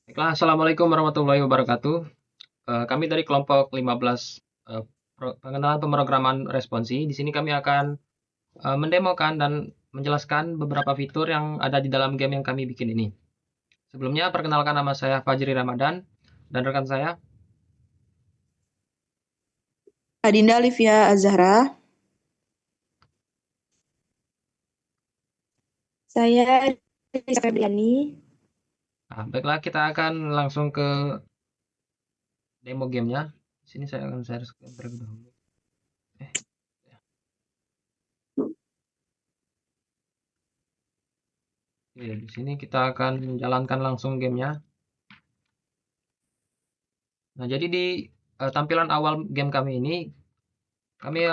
Baiklah, assalamualaikum warahmatullahi wabarakatuh. Kami dari kelompok 15 pengenalan pemrograman responsi. Di sini kami akan mendemokan dan menjelaskan beberapa fitur yang ada di dalam game yang kami bikin ini. Sebelumnya, perkenalkan nama saya Fajri Ramadan dan rekan saya. Adinda Livia Azahra. Saya Rizka Febriani. Nah, baiklah, kita akan langsung ke demo gamenya. Di sini saya akan share screen terlebih dahulu. Ya. Oke, di sini kita akan menjalankan langsung gamenya. Nah, jadi di tampilan awal game kami ini, kami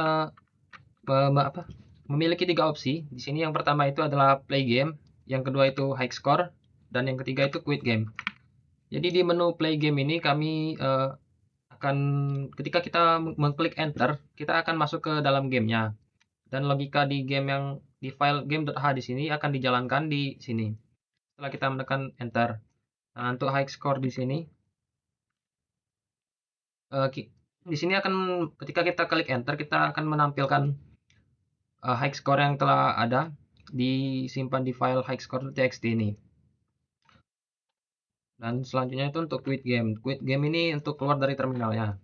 memiliki 3 opsi. Di sini yang pertama itu adalah play game, yang kedua itu high score, dan yang ketiga itu quit game. Jadi di menu play game ini kami akan ketika kita mengklik enter, kita akan masuk ke dalam gamenya. Dan logika di game yang di file game.h di sini akan dijalankan di sini. Setelah kita menekan enter. Nah, untuk high score di sini di sini akan ketika kita klik enter kita akan menampilkan high score yang telah ada disimpan di file high-score.txt ini. Dan selanjutnya itu untuk quit game. Quit game ini untuk keluar dari terminalnya.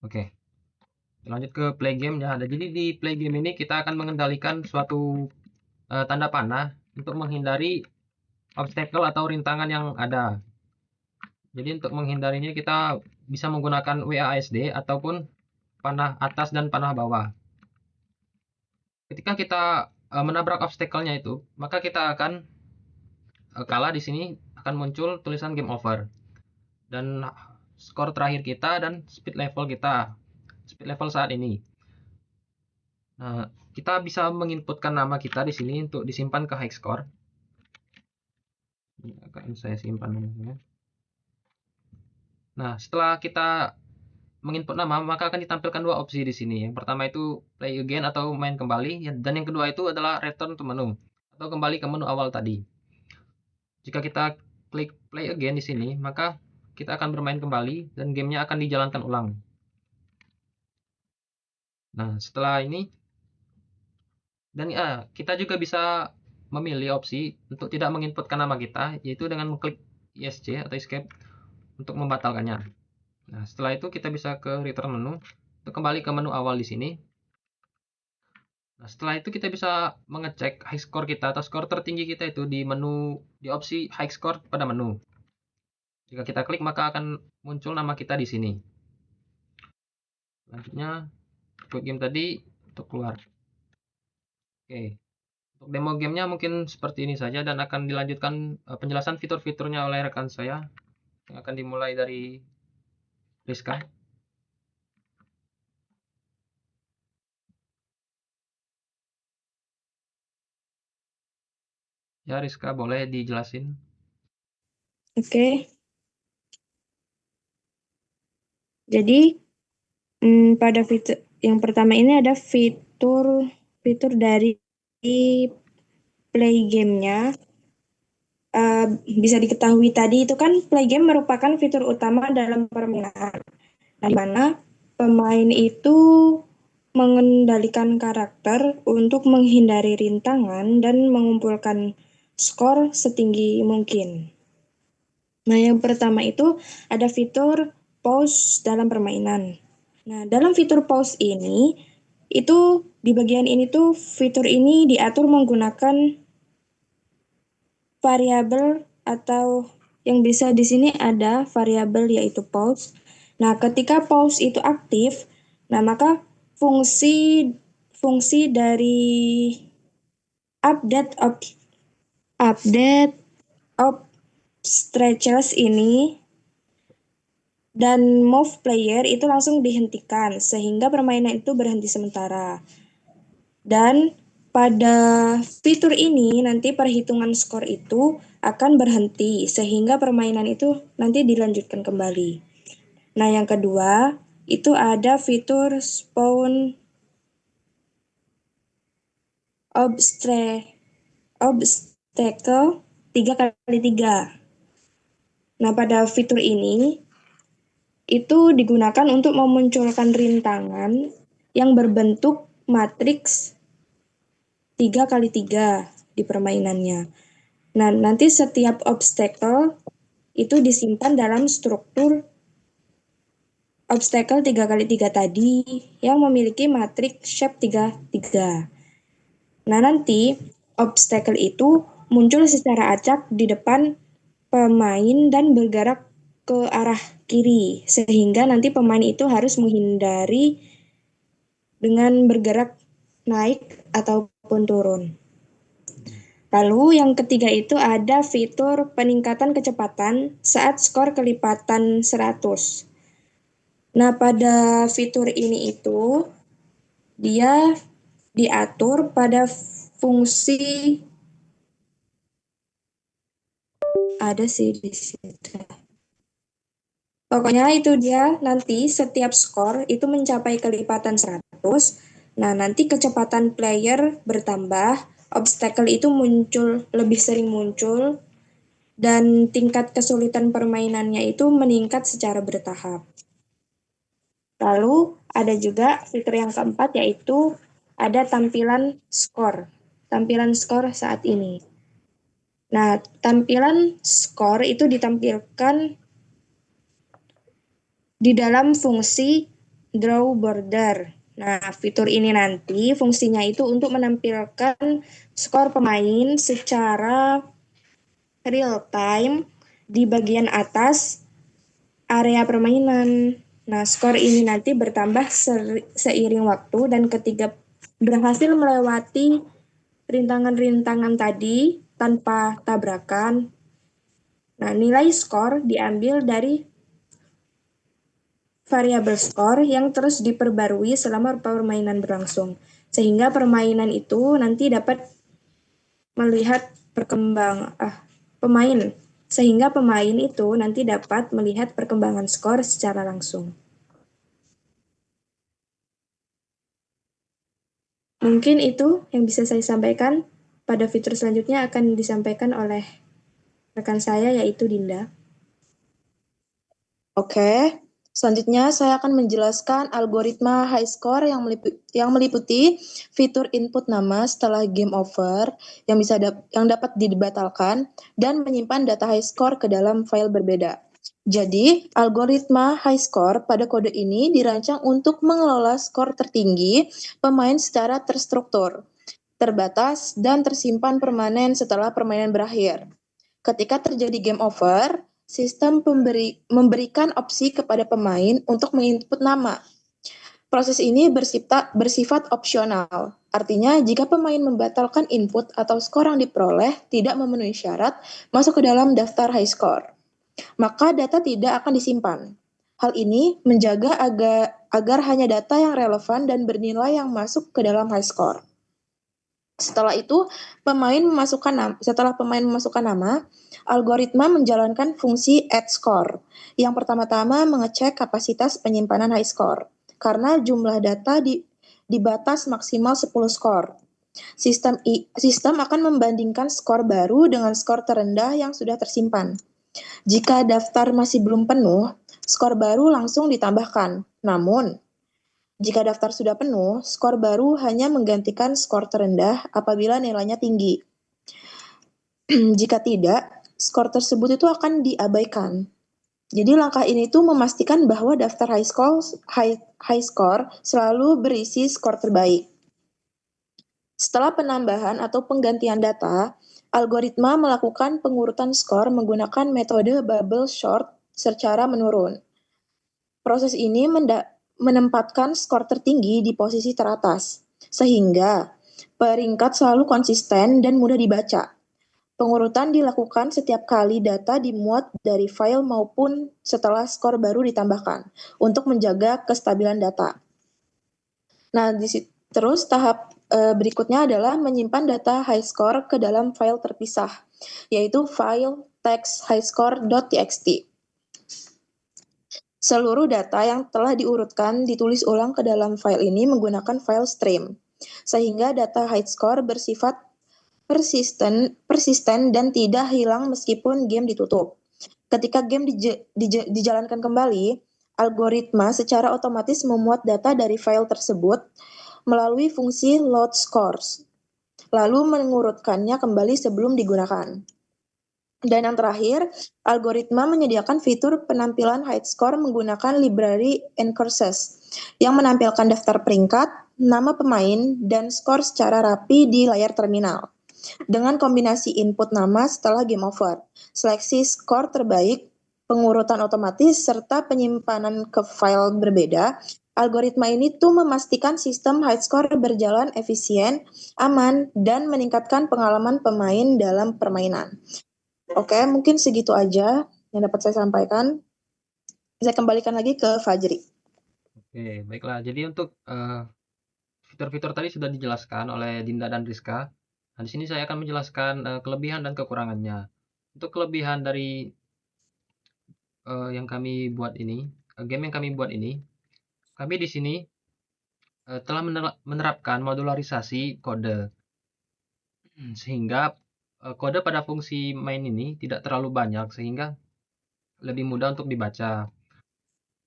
Oke, lanjut ke play game ya. Jadi di play game ini kita akan mengendalikan suatu tanda panah untuk menghindari obstacle atau rintangan yang ada. Jadi untuk menghindarinya kita bisa menggunakan WASD ataupun panah atas dan panah bawah. Ketika kita menabrak obstacle-nya itu, maka kita akan kalah di sini akan muncul tulisan game over. Dan skor terakhir kita dan speed level kita. Speed level saat ini. Nah, kita bisa menginputkan nama kita di sini untuk disimpan ke high score. Ini akan saya simpan namanya. Nah, setelah kita menginput nama, maka akan ditampilkan dua opsi di sini. Yang pertama itu play again atau main kembali, dan yang kedua itu adalah return to menu atau kembali ke menu awal tadi. Jika kita klik play again di sini, maka kita akan bermain kembali dan gamenya akan dijalankan ulang. Nah, setelah ini dan kita juga bisa memilih opsi untuk tidak menginputkan nama kita, yaitu dengan mengklik ESC atau escape untuk membatalkannya. Nah, setelah itu kita bisa ke return menu untuk kembali ke menu awal di sini. Nah, setelah itu kita bisa mengecek high score kita atau skor tertinggi kita itu di menu di opsi high score pada menu. Jika kita klik maka akan muncul nama kita di sini. Selanjutnya quit game tadi untuk keluar. Oke. Untuk demo gamenya mungkin seperti ini saja dan akan dilanjutkan penjelasan fitur-fiturnya oleh rekan saya yang akan dimulai dari Rizka. Ya Rizka boleh dijelasin. Oke, jadi pada fitur yang pertama ini ada fitur dari play gamenya. Bisa diketahui tadi itu kan play game merupakan fitur utama dalam permainan. Nah, di mana pemain itu mengendalikan karakter untuk menghindari rintangan dan mengumpulkan skor setinggi mungkin. Nah, yang pertama itu ada fitur pause dalam permainan. Nah, dalam fitur pause ini, itu di bagian ini tuh fitur ini diatur menggunakan variabel atau yang bisa di sini ada variabel yaitu pause. Nah, ketika pause itu aktif, nah maka fungsi fungsi dari update of update of stretches ini dan move player itu langsung dihentikan sehingga permainan itu berhenti sementara. Dan pada fitur ini nanti perhitungan skor itu akan berhenti sehingga permainan itu nanti dilanjutkan kembali. Nah, yang kedua itu ada fitur obstacle 3x3. Nah, pada fitur ini itu digunakan untuk memunculkan rintangan yang berbentuk matriks 3x3 di permainannya. Nah, nanti setiap obstacle itu disimpan dalam struktur obstacle 3x3 tadi yang memiliki matriks shape 3x3. Nah, nanti obstacle itu muncul secara acak di depan pemain dan bergerak ke arah kiri, sehingga nanti pemain itu harus menghindari dengan bergerak naik ataupun turun. Lalu yang ketiga itu ada fitur peningkatan kecepatan saat skor kelipatan 100. Nah, pada fitur ini itu dia diatur pada fungsi ada sih di situ. Pokoknya itu dia nanti setiap skor itu mencapai kelipatan 100. Nah, nanti kecepatan player bertambah, obstacle itu lebih sering muncul, dan tingkat kesulitan permainannya itu meningkat secara bertahap. Lalu ada juga fitur yang keempat yaitu ada tampilan skor. Tampilan skor saat ini. Nah, tampilan skor itu ditampilkan di dalam fungsi draw border. Nah, fitur ini nanti fungsinya itu untuk menampilkan skor pemain secara real time di bagian atas area permainan. Nah, skor ini nanti bertambah seiring waktu dan ketika berhasil melewati rintangan-rintangan tadi tanpa tabrakan. Nah, nilai skor diambil dari variabel skor yang terus diperbarui selama permainan berlangsung. Sehingga permainan itu nanti dapat melihat pemain. Sehingga pemain itu nanti dapat melihat perkembangan skor secara langsung. Mungkin itu yang bisa saya sampaikan. Pada fitur selanjutnya akan disampaikan oleh rekan saya yaitu Dinda. Oke, selanjutnya saya akan menjelaskan algoritma high score yang meliputi fitur input nama setelah game over yang dapat dibatalkan dan menyimpan data high score ke dalam file berbeda. Jadi, algoritma high score pada kode ini dirancang untuk mengelola skor tertinggi pemain secara terstruktur, terbatas, dan tersimpan permanen setelah permainan berakhir. Ketika terjadi game over, sistem memberikan opsi kepada pemain untuk menginput nama. Proses ini bersifat opsional. Artinya, jika pemain membatalkan input atau skor yang diperoleh tidak memenuhi syarat masuk ke dalam daftar high score, maka data tidak akan disimpan. Hal ini menjaga agar hanya data yang relevan dan bernilai yang masuk ke dalam high score. Setelah pemain memasukkan nama, algoritma menjalankan fungsi add score. Yang pertama-tama mengecek kapasitas penyimpanan high score, karena jumlah data di batas maksimal 10 skor. Sistem akan membandingkan skor baru dengan skor terendah yang sudah tersimpan. Jika daftar masih belum penuh, skor baru langsung ditambahkan. Namun, jika daftar sudah penuh, skor baru hanya menggantikan skor terendah apabila nilainya tinggi. Jika tidak, skor tersebut itu akan diabaikan. Jadi langkah ini tuh memastikan bahwa daftar high score selalu berisi skor terbaik. Setelah penambahan atau penggantian data, algoritma melakukan pengurutan skor menggunakan metode bubble sort secara menurun. Proses ini menempatkan skor tertinggi di posisi teratas, sehingga peringkat selalu konsisten dan mudah dibaca. Pengurutan dilakukan setiap kali data dimuat dari file maupun setelah skor baru ditambahkan untuk menjaga kestabilan data. Nah, terus tahap berikutnya adalah menyimpan data high score ke dalam file terpisah, yaitu file text highscore.txt. Seluruh data yang telah diurutkan ditulis ulang ke dalam file ini menggunakan file stream. sehingga data high score bersifat persisten dan tidak hilang meskipun game ditutup. Ketika game dijalankan kembali, algoritma secara otomatis memuat data dari file tersebut melalui fungsi load scores, lalu mengurutkannya kembali sebelum digunakan. Dan yang terakhir, algoritma menyediakan fitur penampilan high score menggunakan library Ncurses yang menampilkan daftar peringkat, nama pemain, dan skor secara rapi di layar terminal. Dengan kombinasi input nama setelah game over, seleksi skor terbaik, pengurutan otomatis, serta penyimpanan ke file berbeda, algoritma ini tuh memastikan sistem high score berjalan efisien, aman, dan meningkatkan pengalaman pemain dalam permainan. Oke, mungkin segitu aja yang dapat saya sampaikan. Saya kembalikan lagi ke Fajri. Oke, baiklah. Jadi untuk fitur-fitur tadi sudah dijelaskan oleh Dinda dan Rizka. Nah, di sini saya akan menjelaskan kelebihan dan kekurangannya. Untuk kelebihan dari yang kami buat ini, game yang kami buat ini, kami di sini telah menerapkan modularisasi kode, sehingga kode pada fungsi main ini tidak terlalu banyak, sehingga lebih mudah untuk dibaca.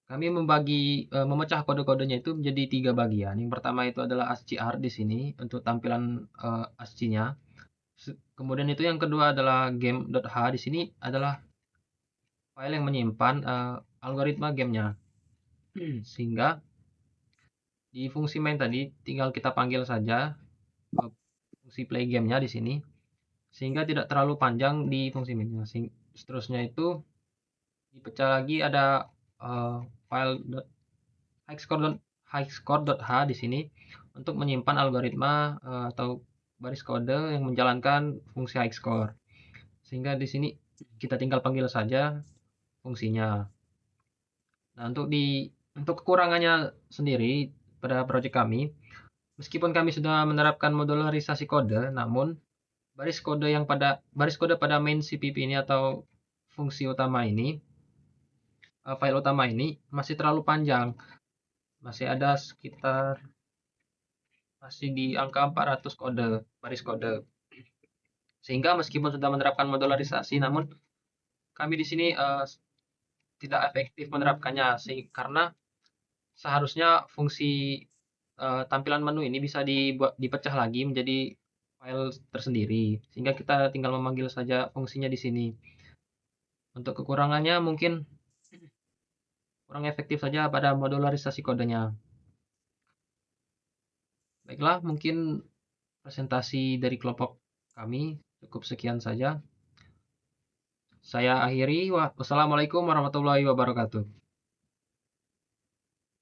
Kami memecah kode-kodenya itu menjadi 3 bagian. Yang pertama itu adalah ASCII art di sini untuk tampilan ASCII-nya. Kemudian itu yang kedua adalah game.h, di sini adalah file yang menyimpan algoritma gamenya. Sehingga di fungsi main tadi tinggal kita panggil saja fungsi play gamenya di sini, sehingga tidak terlalu panjang di fungsi mainnya. Seterusnya itu dipecah lagi, ada file highscore.h di sini untuk menyimpan algoritma atau baris kode yang menjalankan fungsi high score. Sehingga di sini kita tinggal panggil saja fungsinya. Nah, untuk kekurangannya sendiri pada project kami, meskipun kami sudah menerapkan modularisasi kode, namun baris kode pada main CPP ini atau fungsi utama ini, file utama ini masih terlalu panjang. Masih ada sekitar di angka 400 baris kode. Sehingga meskipun sudah menerapkan modularisasi, namun kami di sini tidak efektif menerapkannya, karena seharusnya fungsi tampilan menu ini bisa dipecah lagi menjadi file tersendiri, sehingga kita tinggal memanggil saja fungsinya di sini. Untuk kekurangannya mungkin kurang efektif saja pada modularisasi kodenya. Baiklah, mungkin presentasi dari kelompok kami cukup sekian saja. Saya akhiri. Wassalamualaikum warahmatullahi wabarakatuh.